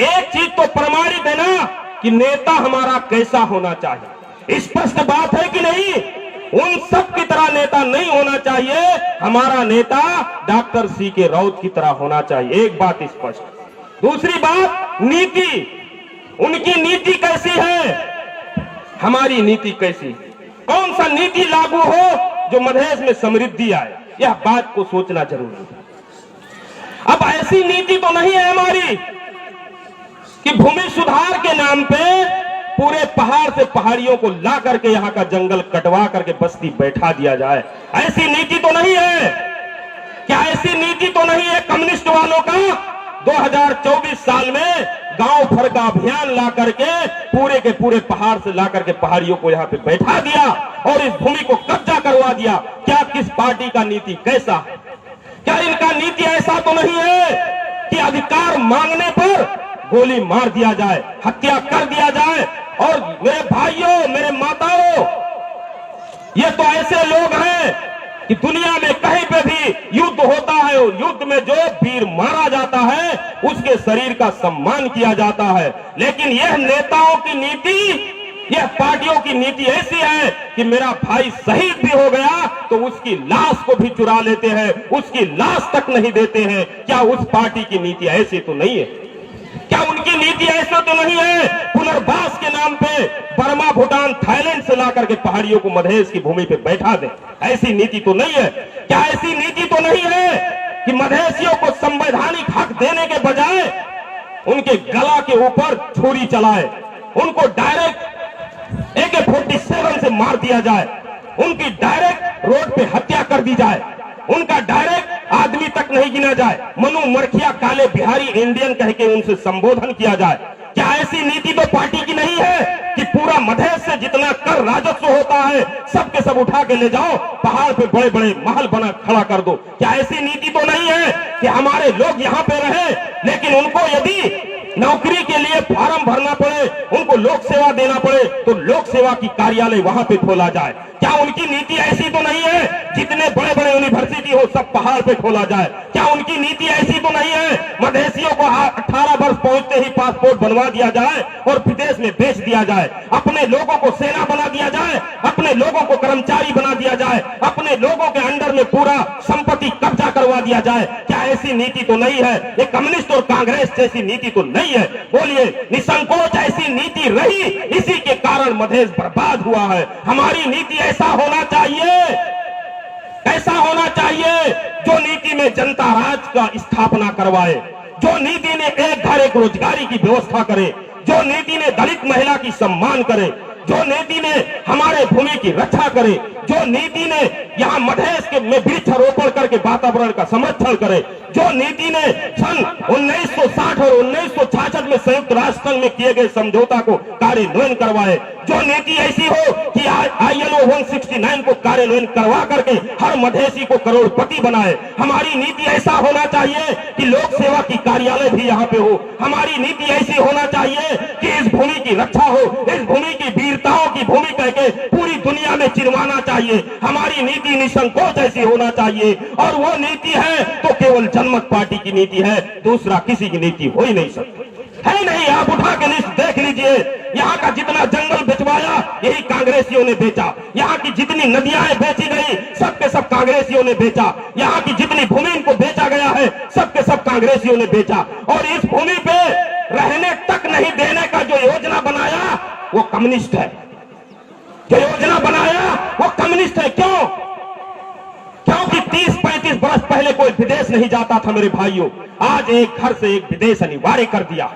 S1: एक चीज तो प्रमाणित है ना कि नेता हमारा कैसा होना चाहिए। स्पष्ट बात है कि नहीं? उन सब की तरह नेता नहीं होना चाहिए, हमारा नेता डॉक्टर सीके राउत की तरह होना चाहिए। एक बात स्पष्ट। दूसरी बात, नीति, उनकी नीति कैसी है, हमारी नीति कैसी? कौन सा नीति लागू हो जो मधेश में समृद्धि आए, यह बात को सोचना जरूरी है। अब ऐसी नीति तो नहीं है हमारी कि भूमि सुधार के नाम पे पूरे पहाड़ से पहाड़ियों को ला करके यहां का जंगल कटवा करके बस्ती बैठा दिया जाए। ऐसी नीति तो नहीं है। क्या ऐसी नीति तो नहीं है कम्युनिस्ट वालों का? 2024 साल में गांव भर का अभियान ला करके पूरे के पूरे पहाड़ से ला करके पहाड़ियों को यहां पे बैठा दिया और इस भूमि को कब्जा करवा दिया। क्या किस पार्टी का नीति कैसा है? क्या इनका नीति ऐसा तो नहीं है कि अधिकार मांगने पर गोली मार दिया जाए, हत्या कर दिया जाए? और मेरे भाइयों, मेरे माताओं, ये तो ऐसे लोग हैं कि दुनिया में कहीं पे भी युद्ध होता है और युद्ध में जो वीर मारा जाता है उसके शरीर का सम्मान किया जाता है। लेकिन यह नेताओं की नीति, यह पार्टियों की नीति ऐसी है कि मेरा भाई शहीद भी हो गया तो उसकी लाश को भी चुरा लेते हैं, उसकी लाश तक नहीं देते हैं। क्या उस पार्टी की नीति ऐसी तो नहीं है? क्या उनकी नीति ऐसा तो नहीं है पुनर्वास के नाम पे बर्मा, भूटान, थाईलैंड से ला करके पहाड़ियों को मधेश की भूमि पे बैठा दे? ऐसी नीति तो नहीं है। क्या ऐसी नीति तो नहीं है कि मधेशियों को संवैधानिक हक देने के बजाय उनके गला के ऊपर छुरी चलाए, उनको डायरेक्ट AK-47 से मार दिया जाए, उनकी डायरेक्ट रोड पे हत्या कर दी जाए, उनका डायरेक्ट आदमी तक नहीं गिना जाए, मनु मरखिया, काले बिहारी, इंडियन कह के उनसे संबोधन किया जाए? क्या ऐसी नीति तो पार्टी की नहीं है कि पूरा मधेश से जितना कर राजस्व होता है सबके सब उठा के ले जाओ, पहाड़ पे बड़े बड़े महल बना खड़ा कर दो? क्या ऐसी नीति तो नहीं है कि हमारे लोग यहाँ पे रहे लेकिन उनको यदि नौकरी के लिए फॉर्म भरना पड़े, उनको लोक सेवा देना पड़े तो लोक सेवा की कार्यालय वहां पे खोला जाए? क्या उनकी नीति ऐसी तो नहीं है जितने बड़े बड़े यूनिवर्सिटी हो सब पहाड़ पे खोला जाए? क्या उनकी नीति ऐसी तो नहीं है मधेशियों को 18 वर्ष पहुंचते ही पासपोर्ट बनवा दिया जाए और विदेश में बेच दिया जाए, अपने लोगों को सेना बना दिया जाए, अपने लोगों को कर्मचारी बना दिया जाए, अपने लोगों के अंडर में पूरा संपत्ति कब्जा करवा दिया जाए? क्या ऐसी नीति तो नहीं है? ये कम्युनिस्ट और कांग्रेस जैसी नीति तो नहीं है। बोलिए, निसंकोच ऐसी नीति रही, इसी के कारण मधेश बर्बाद हुआ है। हमारी नीति ऐसा होना चाहिए, ऐसा होना चाहिए जो नीति में जनता राज का स्थापना करवाए, जो नीति ने एक घर एक रोजगारी की व्यवस्था करे, जो नीति ने दलित महिला की सम्मान करे, जो नीति ने हमारे भूमि की रक्षा करे, जो नीति ने यहाँ मधेश के में वृक्षारोपण करके वातावरण का संरक्षण करे, जो नीति ने सन 1960 और 1966 में संयुक्त राष्ट्र संघ में किए गए समझौता को कार्यान्वयन करवाए, जो नीति ऐसी हो कि ILO 169 को कार्यान्वयन करवा करके हर मधेसी को करोड़पति बनाए। हमारी नीति ऐसा होना चाहिए कि लोक सेवा की कार्यालय भी यहाँ पे हो। हमारी नीति ऐसी होना चाहिए कि इस भूमि की रक्षा हो, इस भूमि की वीरताओं की भूमि कहके पूरी दुनिया में चिरवाना चाहिए। हमारी नीति निसंकोच ऐसी होना चाहिए, और वो नीति है तो केवल जनमत पार्टी की नीति है, दूसरा किसी की नीति हो ही नहीं सकती है। नहीं, आप उठा के लिस्ट देख लीजिए, यहाँ का जितना जंगल बेचवाया यही कांग्रेसियों ने बेचा, यहाँ की जितनी नदियां बेची गई सबके सब कांग्रेसियों ने बेचा, यहाँ की जितनी भूमि इनको बेचा गया है सबके सब कांग्रेसियों ने बेचा, और इस भूमि पे रहने तक नहीं देने का जो योजना बनाया वो कम्युनिस्ट है। जो योजना बनाया वो कम्युनिस्ट है। क्यों? क्योंकि 30-35 वर्ष पहले कोई विदेश नहीं जाता था मेरे भाइयों, आज एक घर से एक विदेश अनिवार्य कर दिया।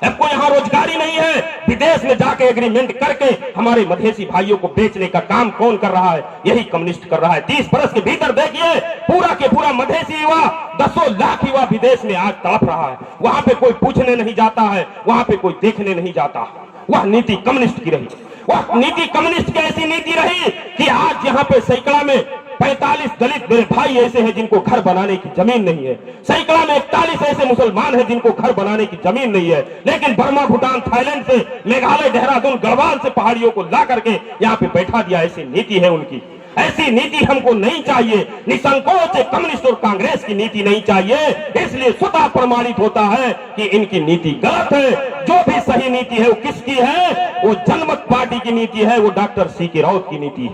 S1: अब कोई यहाँ रोजगारी नहीं है, विदेश में जाके एग्रीमेंट करके हमारे मधेसी भाइयों को बेचने का काम कौन कर रहा है? यही कम्युनिस्ट कर रहा है। 30 बरस के भीतर देखिए पूरा के पूरा मधेसी युवा, 10 लाख युवा विदेश में आज तड़प रहा है। वहां पे कोई पूछने नहीं जाता है, वहां पे कोई देखने नहीं जाता। वह नीति कम्युनिस्ट की रही, वह नीति कम्युनिस्ट की ऐसी नीति रही कि आज यहाँ पे सैकड़ा में 45 दलित मेरे भाई ऐसे हैं जिनको घर बनाने की जमीन नहीं है। सैकड़ा में 41 ऐसे मुसलमान हैं जिनको घर बनाने की जमीन नहीं है। लेकिन बर्मा, भूटान, थाईलैंड से, मेघालय, देहरादून, गढ़वाल से पहाड़ियों को ला करके यहाँ पे बैठा दिया। ऐसी नीति है उनकी। ऐसी नीति हमको नहीं चाहिए। निसंकोच कम्युनिस्ट और कांग्रेस की नीति नहीं चाहिए। इसलिए स्वतः प्रमाणित होता है कि इनकी नीति गलत है। जो भी सही नीति है वो किसकी है? वो जनमत पार्टी की नीति है, वो डॉक्टर सीके राउत की नीति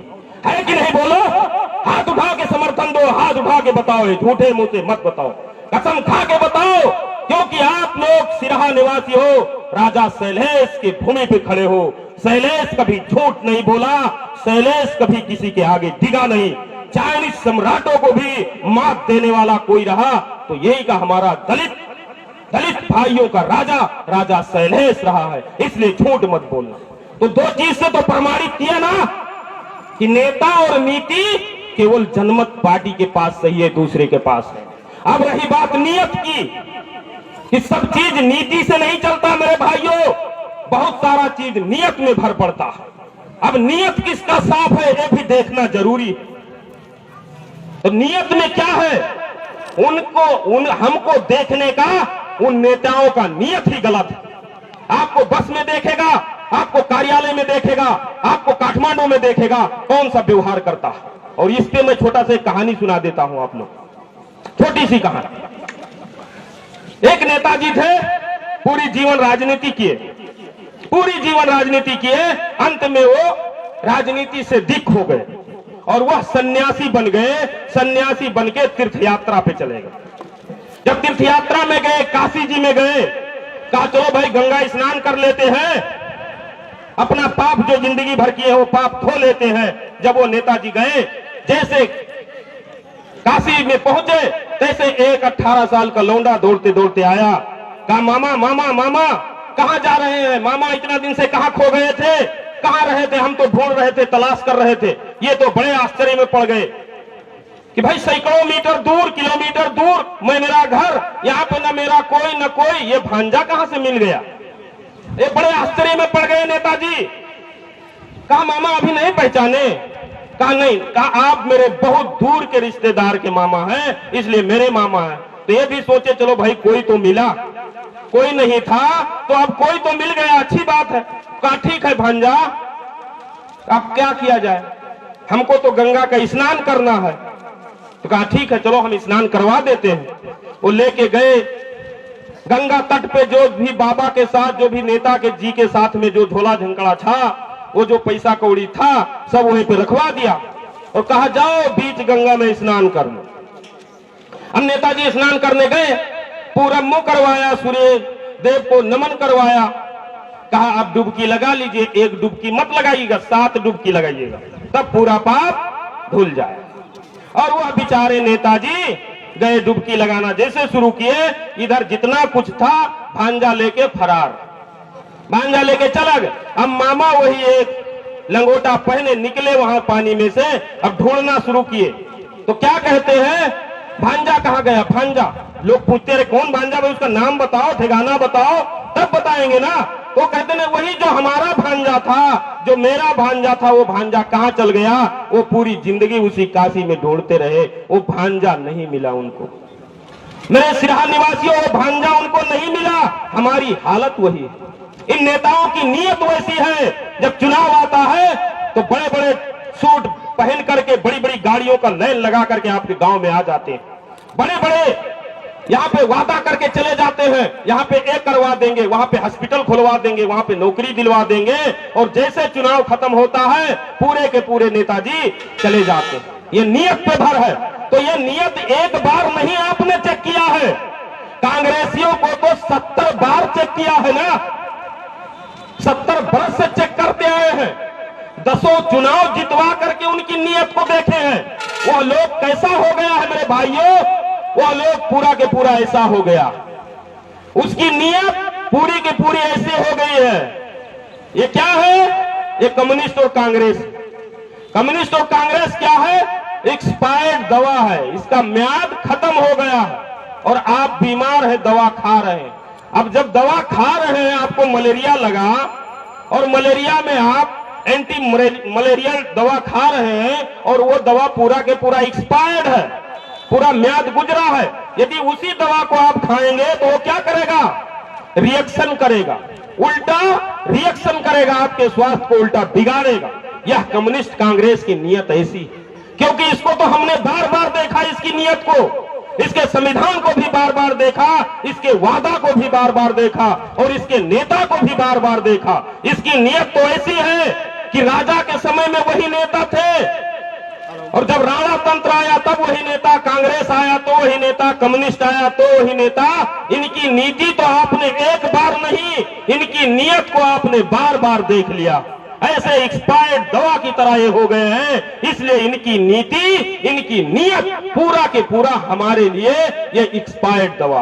S1: है कि नहीं? बोलो, हाथ उठा के समर्थन दो, हाथ उठा के बताओ, झूठे मुंह से मत बताओ, कसम खा के बताओ, क्योंकि आप लोग सिरहा निवासी हो, राजा शैलेश की भूमि पे खड़े हो। शैलेश कभी झूठ नहीं बोला, शैलेश कभी किसी के आगे डिगा नहीं। चाइनीज सम्राटों को भी मात देने वाला कोई रहा तो यही का हमारा दलित भाइयों का राजा शैलेश रहा है। इसलिए झूठ मत बोलना। तो दो चीज से तो प्रमाणित किया ना कि नेता और नीति केवल जनमत पार्टी के पास सही है, दूसरे के पास है। अब रही बात नियत की कि सब चीज नीति से नहीं चलता मेरे भाइयों, बहुत सारा चीज नियत में भर पड़ता है। अब नियत किसका साफ है ये भी देखना जरूरी है। तो नियत में क्या है? हमको देखने का उन नेताओं का नियत ही गलत है। आपको बस में देखेगा, आपको कार्यालय में देखेगा, आपको काठमांडू में देखेगा, कौन सा व्यवहार करता है। और इस पे मैं छोटा सा कहानी सुना देता हूं आप लोग, छोटी सी कहानी। एक नेताजी थे, पूरी जीवन राजनीति किए, अंत में वो राजनीति से दिख हो गए और वह सन्यासी बन गए। सन्यासी बन के तीर्थ यात्रा पे चले गए। जब तीर्थ यात्रा में गए, काशी जी में गए, कहा चलो भाई गंगा स्नान कर लेते हैं, अपना पाप जो जिंदगी भर किए वो पाप धो लेते हैं। जब वो नेताजी गए, जैसे काशी में पहुंचे, तैसे एक 18 साल का लौंडा दौड़ते दौड़ते आया। कहा मामा मामा मामा कहां जा रहे हैं? मामा इतना दिन से कहां खो गए थे, कहां रहे थे? हम तो ढूंढ रहे थे, तलाश कर रहे थे। ये तो बड़े आश्चर्य में पड़ गए कि भाई सैकड़ों मीटर दूर, किलोमीटर दूर मैं, मेरा घर, यहाँ पे न मेरा कोई न कोई, ये भांजा कहां से मिल गया? ये बड़े आश्चर्य में पड़ गए नेताजी। कहा मामा अभी नहीं पहचाने? कहा नहीं। कहा आप मेरे बहुत दूर के रिश्तेदार के मामा हैं, इसलिए मेरे मामा हैं। तो ये भी सोचे चलो भाई कोई तो मिला, कोई नहीं था तो अब कोई तो मिल गया, अच्छी बात है। कहा ठीक है भांजा, अब क्या किया जाए, हमको तो गंगा का स्नान करना है। तो कहा ठीक है चलो हम स्नान करवा देते हैं। वो लेके गए गंगा तट पे, जो भी बाबा के साथ, जो भी नेता के जी के साथ में जो झोला झंकड़ा था, वो जो पैसा कौड़ी था, सब वहीं पे रखवा दिया और कहा जाओ बीच गंगा में स्नान कर लो। अब नेताजी स्नान करने गए, पूरा मुंह करवाया, सूर्य देव को नमन करवाया। कहा अब डुबकी लगा लीजिए, एक डुबकी मत लगाइएगा, 7 डुबकी लगाइएगा, तब पूरा पाप धुल जाए। और वह बेचारे नेताजी गए डुबकी लगाना जैसे शुरू किए, इधर जितना कुछ था भांजा लेके फरार, भांजा लेके चला गया। अब मामा वही एक लंगोटा पहने निकले वहां पानी में से, अब ढूंढना शुरू किए। तो क्या कहते हैं, भांजा कहाँ गया? भांजा, लोग पूछते रहे कौन भांजा भाई, उसका नाम बताओ, ठिकाना बताओ, तब बताएंगे ना। तो कहते ना वही जो हमारा भांजा था, जो मेरा भांजा था, वो भांजा कहाँ चल गया? वो पूरी जिंदगी उसी काशी में ढूंढते रहे, वो भांजा नहीं मिला उनको। मेरे सिरहा निवासियों, वो भांजा उनको नहीं मिला। हमारी हालत वही है। इन नेताओं की नीयत वैसी है, जब चुनाव आता है तो बड़े बड़े सूट पहन करके, बड़ी बड़ी गाड़ियों का लाइन लगा करके आपके गांव में आ जाते हैं, बड़े बड़े यहाँ पे वादा करके चले जाते हैं, यहाँ पे एक करवा देंगे, वहां पे हॉस्पिटल खुलवा देंगे, वहां पे नौकरी दिलवा देंगे। और जैसे चुनाव खत्म होता है पूरे के पूरे नेताजी चले जाते हैं। ये नियत पे भर है। तो ये नियत एक बार नहीं आपने चेक किया है, कांग्रेसियों को तो 70 बार चेक किया है ना, 70 बरस से चेक करते आए हैं। 10 चुनाव जितवा करके उनकी नियत को देखे हैं। वह लोग कैसा हो गया है मेरे भाइयों, वह लोग पूरा के पूरा ऐसा हो गया। उसकी नियत पूरी की पूरी ऐसी हो गई है। ये क्या है? ये कम्युनिस्ट और कांग्रेस। कम्युनिस्ट और कांग्रेस क्या है? एक्सपायर्ड दवा है, इसका म्याद खत्म हो गया है और आप बीमार है, दवा खा रहे हैं। अब जब दवा खा रहे हैं, आपको मलेरिया लगा और मलेरिया में आप एंटी मलेरियल दवा खा रहे हैं और वो दवा पूरा के पूरा एक्सपायर्ड है, पूरा म्याद गुजरा है। यदि उसी दवा को आप खाएंगे तो वो क्या करेगा? रिएक्शन करेगा, उल्टा रिएक्शन करेगा, आपके स्वास्थ्य को उल्टा बिगाड़ेगा। यह कम्युनिस्ट कांग्रेस की नीयत ऐसी, क्योंकि इसको तो हमने बार बार देखा, इसकी नीयत को, इसके संविधान को भी बार बार देखा, इसके वादा को भी बार बार देखा और इसके नेता को भी बार बार देखा। इसकी नीयत तो ऐसी है कि राजा के समय में वही नेता थे और जब राणा तंत्र आया तब वही नेता, कांग्रेस आया तो वही नेता, कम्युनिस्ट आया तो वही नेता। इनकी नीति तो आपने एक बार नहीं, इनकी नीयत को आपने बार बार देख लिया। ऐसे एक्सपायर्ड दवा की तरह ये हो गए हैं। इसलिए इनकी नीति, इनकी नीयत पूरा के पूरा हमारे लिए ये एक्सपायर्ड दवा।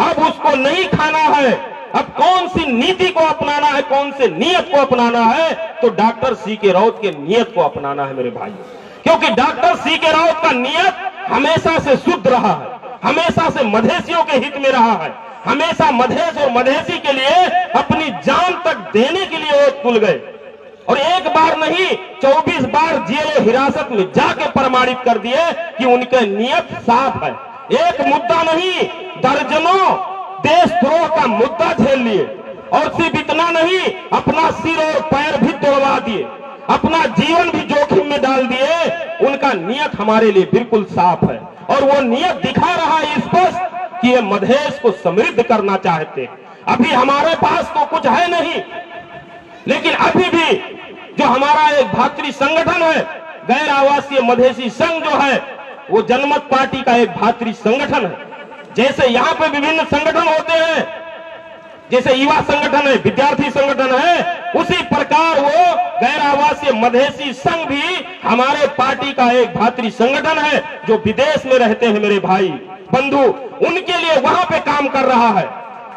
S1: अब उसको नहीं खाना है। अब कौन सी नीति को अपनाना है, कौन से नीयत को अपनाना है? तो डॉक्टर सीके राउत के नीयत को अपनाना है मेरे भाई, क्योंकि डॉक्टर सीके राउत का नीयत हमेशा से शुद्ध रहा है, हमेशा से मधेसियों के हित में रहा है, हमेशा मधेश और मधेसी के लिए अपनी जान तक देने के लिए वो तुल गए और एक बार नहीं 24 बार जेल हिरासत में जाके प्रमाणित कर दिए कि उनके नीयत साफ है। एक मुद्दा नहीं, दर्जनों देशद्रोह का मुद्दा झेल लिए और सिर्फ इतना नहीं, अपना सिर और पैर भी तोड़वा दिए, अपना जीवन भी जोखिम में डाल दिए। उनका नीयत हमारे लिए बिल्कुल साफ है और वो नीयत दिखा रहा है स्पष्ट कि ये मधेश को समृद्ध करना चाहते हैं। अभी हमारे पास तो कुछ है नहीं, लेकिन अभी भी जो हमारा एक भातृ संगठन है, गैर आवासीय मधेसी संघ जो है, वो जनमत पार्टी का एक भातृ संगठन है। जैसे यहाँ पे विभिन्न संगठन होते हैं, जैसे युवा संगठन है, विद्यार्थी संगठन है, उसी प्रकार वो गैर आवासीय मधेसी संघ भी हमारे पार्टी का एक भातृ संगठन है जो विदेश में रहते हैं मेरे भाई बंधु, उनके लिए वहां पे काम कर रहा है।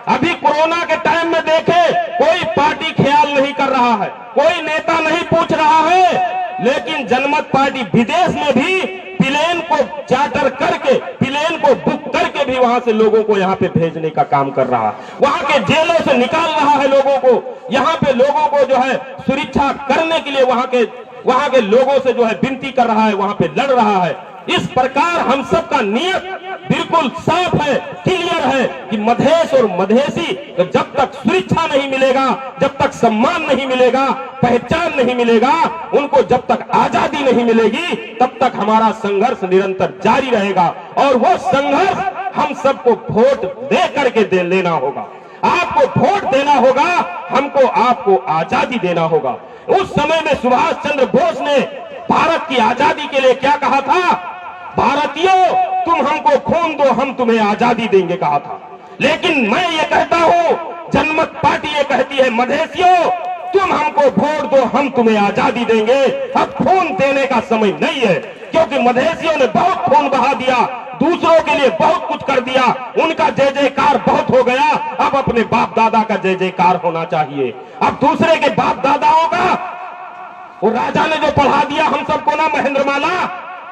S1: अभी कोरोना के टाइम में देखे, कोई पार्टी ख्याल नहीं कर रहा है, कोई नेता नहीं पूछ रहा है, लेकिन जनमत पार्टी विदेश में भी प्लेन को चार्टर करके, प्लेन को बुक करके भी वहां से लोगों को यहाँ पे भेजने का काम कर रहा है, वहां के जेलों से निकाल रहा है लोगों को, यहाँ पे लोगों को जो है सुरक्षा करने के लिए वहां के लोगों से जो है विनती कर रहा है, वहां पे लड़ रहा है। इस प्रकार हम सब का नियत बिल्कुल साफ है, क्लियर है कि मधेश और मधेसी जब तक सुरक्षा नहीं मिलेगा, जब तक सम्मान नहीं मिलेगा, पहचान नहीं मिलेगा, उनको जब तक आजादी नहीं मिलेगी, तब तक हमारा संघर्ष निरंतर जारी रहेगा। और वो संघर्ष हम सबको वोट दे करके लेना होगा। आपको वोट देना होगा, हमको आपको आजादी देना होगा। उस समय में सुभाष चंद्र बोस ने भारत की आजादी के लिए क्या कहा था? भारतीयों, तुम हमको खून दो, हम तुम्हें आजादी देंगे, कहा था। लेकिन मैं ये कहता हूं, जनमत पार्टी ये कहती है, मधेसियों तुम हमको वोट दो, हम तुम्हें आजादी देंगे। अब खून देने का समय नहीं है, क्योंकि मधेसियों ने बहुत खून बहा दिया, दूसरों के लिए बहुत कुछ कर दिया, उनका जय जयकार बहुत हो गया। अब अपने बाप दादा का जय जयकार होना चाहिए। अब दूसरे के बाप दादाओं का, वो राजा ने जो पढ़ा दिया हम सबको ना, महेंद्रमाला,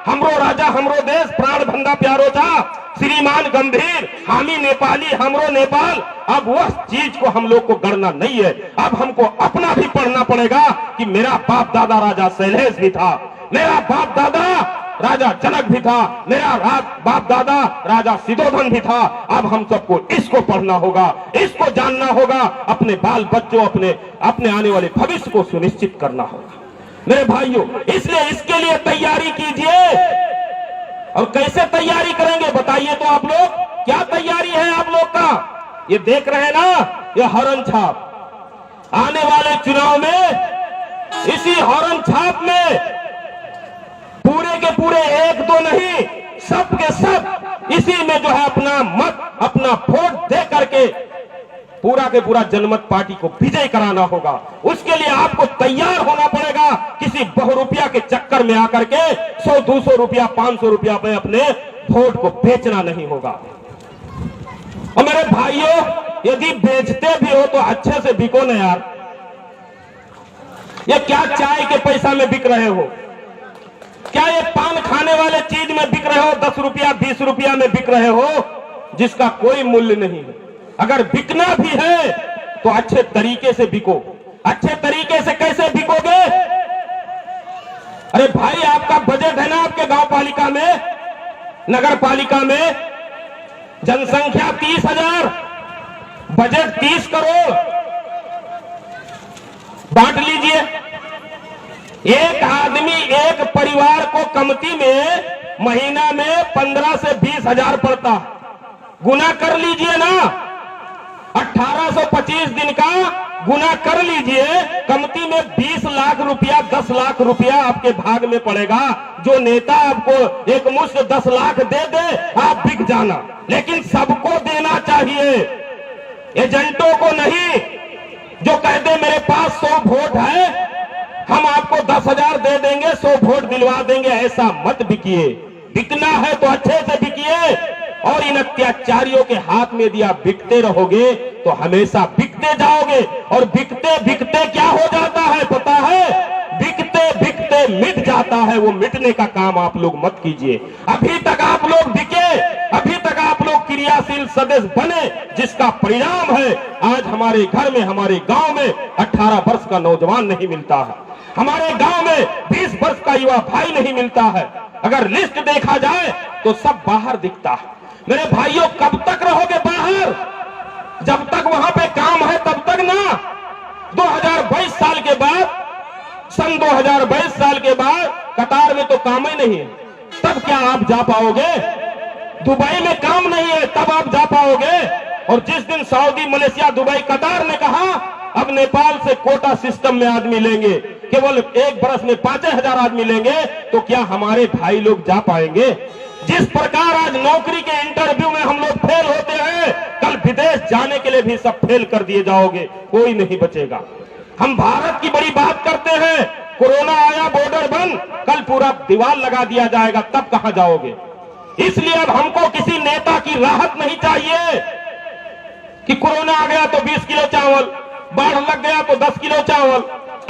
S1: हमरो राजा हमरो देश, प्राण भंगा प्यारो था, श्रीमान गंभीर, हामी नेपाली हमरो नेपाल। अब वह चीज को हम लोग को गढ़ना नहीं है। अब हमको अपना भी पढ़ना पड़ेगा कि मेरा बाप दादा राजा शैलेश भी था, मेरा बाप दादा राजा जनक भी था, मेरा बाप दादा राजा सिद्धोधन भी था। अब हम सबको इसको पढ़ना होगा, इसको जानना होगा, अपने बाल बच्चों, अपने आने वाले भविष्य को सुनिश्चित करना होगा मेरे भाइयों। इसलिए इसके लिए तैयारी कीजिए। और कैसे तैयारी करेंगे बताइए तो आप लोग, क्या तैयारी है आप लोग का? ये देख रहे हैं ना, ये हॉर्न छाप, आने वाले चुनाव में इसी हॉर्न छाप में पूरे के पूरे एक दो नहीं, सब के सब इसी में जो है अपना मत, अपना वोट दे करके पूरा के पूरा जनमत पार्टी को विजय कराना होगा। उसके लिए आपको तैयार होना पड़ेगा। किसी बहुरुपया के चक्कर में आकर के 100-200 रुपया, 500 रुपया में अपने वोट को बेचना नहीं होगा। और मेरे भाइयों, यदि बेचते भी हो तो अच्छे से बिको ना यार। ये क्या चाय के पैसा में बिक रहे हो? क्या ये पान खाने वाले चीज में बिक रहे हो? 10 रुपया 20 रुपया में बिक रहे हो, जिसका कोई मूल्य नहीं है। अगर बिकना भी है तो अच्छे तरीके से बिको। अच्छे तरीके से कैसे बिकोगे? अरे भाई, आपका बजट है ना आपके गांव पालिका में, नगर पालिका में जनसंख्या 30,000, बजट 30 करोड़, बांट लीजिए। एक आदमी, एक परिवार को कमती में महीना में 15 से 20 हजार पड़ता। गुना कर लीजिए ना, 1825 दिन का गुना कर लीजिए। कमती में 20 लाख रुपया, 10 लाख रुपया आपके भाग में पड़ेगा। जो नेता आपको एक मुश्त 10 लाख दे दे, आप बिक जाना। लेकिन सबको देना चाहिए, एजेंटों को नहीं। जो कह दे मेरे पास 100 वोट है, हम आपको 10,000 दे देंगे, 100 वोट दिलवा देंगे, ऐसा मत बिकिए। बिकना है तो अच्छे से बिकिए। और इन अत्याचारियों के हाथ में यदि आप बिकते रहोगे तो हमेशा बिकते जाओगे। और बिकते बिकते क्या हो जाता है पता है? बिकते बिकते मिट जाता है। वो मिटने का काम आप लोग मत कीजिए। अभी तक आप लोग बिके, अभी तक आप लोग क्रियाशील सदस्य बने, जिसका परिणाम है आज हमारे घर में, हमारे गांव में 18 वर्ष का नौजवान नहीं मिलता है। हमारे गांव में 20 वर्ष का युवा भाई नहीं मिलता है। अगर लिस्ट देखा जाए तो सब बाहर दिखता है। मेरे भाइयों, कब तक रहोगे बाहर? जब तक वहां पे काम है तब तक ना। 2022 साल के बाद, सन 2022 साल के बाद कतार में तो काम ही नहीं है, तब क्या आप जा पाओगे? दुबई में काम नहीं है, तब आप जा पाओगे? और जिस दिन सऊदी, मलेशिया, दुबई, कतार ने कहा अब नेपाल से कोटा सिस्टम में आदमी लेंगे, केवल 1 बरस में 5,000 आदमी लेंगे, तो क्या हमारे भाई लोग जा पाएंगे? जिस प्रकार आज नौकरी के इंटरव्यू में हम लोग फेल होते हैं, कल विदेश जाने के लिए भी सब फेल कर दिए जाओगे, कोई नहीं बचेगा। हम भारत की बड़ी बात करते हैं, कोरोना आया, बॉर्डर बंद, कल पूरा दीवार लगा दिया जाएगा, तब कहां जाओगे? इसलिए अब हमको किसी नेता की राहत नहीं चाहिए कि कोरोना आ गया तो 20 किलो चावल, बाढ़ लग गया तो 10 किलो चावल,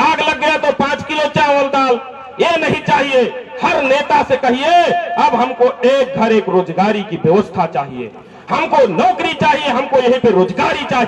S1: आग लग गया तो 5 किलो चावल दाल। ये नहीं चाहिए। हर नेता से कहिए अब हमको एक घर एक रोजगारी की व्यवस्था चाहिए, हमको नौकरी चाहिए, हमको यहीं पे रोजगारी चाहिए।